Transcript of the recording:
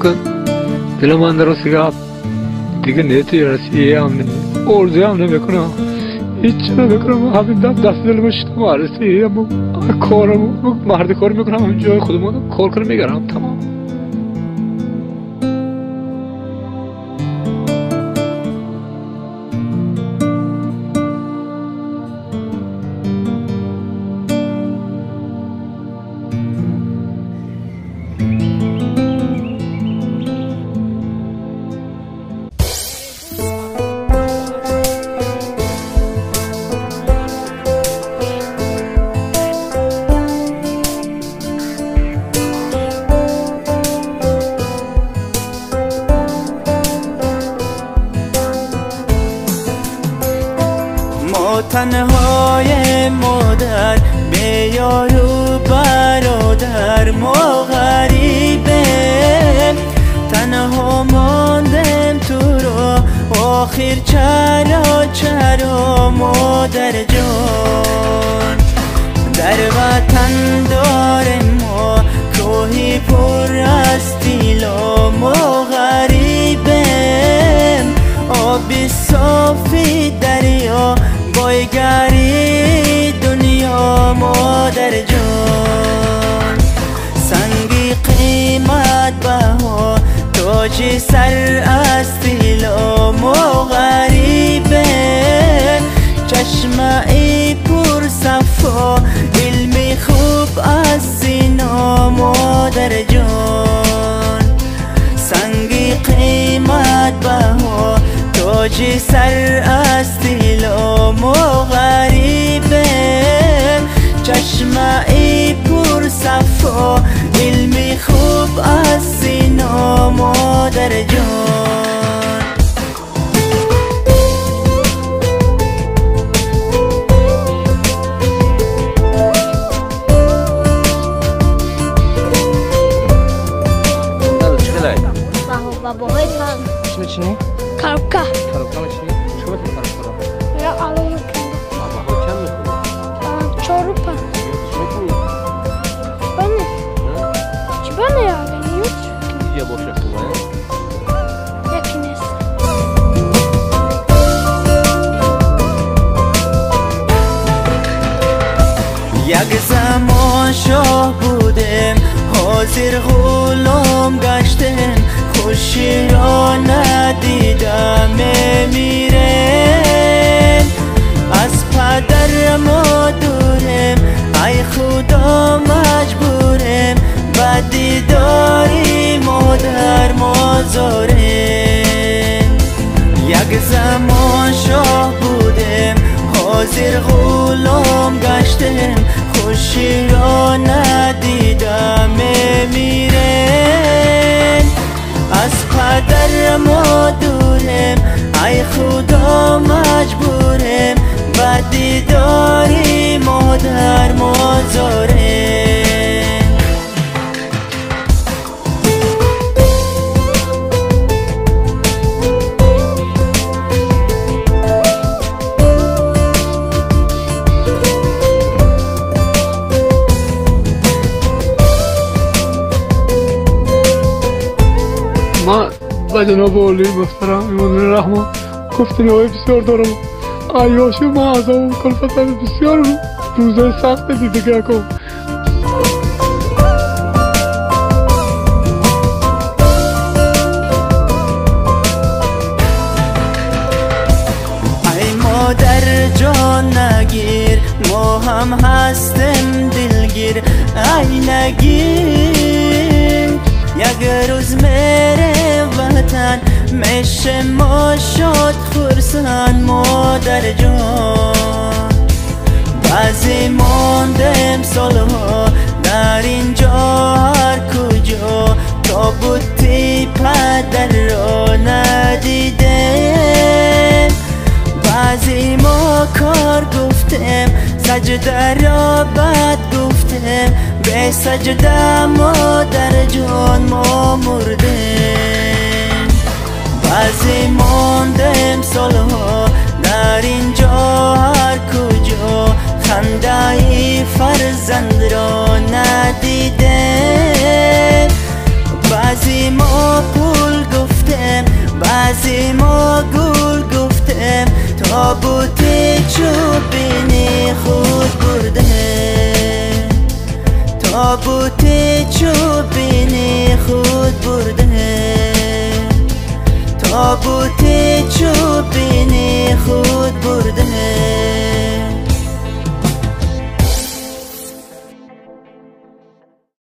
کن دل من در سیگاب دیگه نیتی رسیه هم ارزه هم نمیکنم هیچ نمیکنم همین دست دل بشتم عرصه اما کارم مرد کار میکنم همین جای خودمون کار کنم میگرم تمام تنهای مادر به یار و برادر ما غریبه تنها ماندم تو را آخر چرا مادر جان در وطن دارم ما کوهی پر از تیلا ما غریبه آبی صافی دریا بایگری دنیا مادر جان سنگی قیمت بها تاج سر از طلا ما غریبه چشمه پر صفا علمی خوب از سینا مادر جان سنگی قیمت بها تاج سر از طلا ما غریبه چشمه پر صفا علمی خوب از سینا مادر جان چی؟ کاربکا کاربکا میشینی؟ چه باید کاربکا را؟ یا الان میکنم بابا چند میکنی؟ 4 روپا چی میکنی؟ بانه چی بانه یا نیوت؟ یه باشه خوبه یکی نیست یک زمان شاه بودم حاضر غلام گشتم خوشی را ندیدم میرم از پدر ما دورم ای خدا مجبورم به دیداری مادر مازارم یک زمان شاه بودم حاضر غلام گشتم خوشی را ندیدم میرم از پدر ما دورم ای خدا مجبورم به دیداری مادر مازارم ما به جناب عالی محترم ایمان رحمان گفتنی‌های بسیار دارم عیاشی ما از اون کلفت بسیار روزه سخت دیده کن ای مادر جان نگیر ما هم هستیم دلگیر ای نگیر یک روز میره وطن میشه ما شاد خورسن مادر جان بعضی ماندم سالها در اینجا هر کجا تابوتی پدر را ندیدم بعضی ما کار گفتم سجده را بد گفتم به سجده مادر جان ما مردم بعضی ماندم سالها در اینجا هر کجا خنده فرزند را ندیدم بعضی ما تابوت چوبینی خود برده تابوت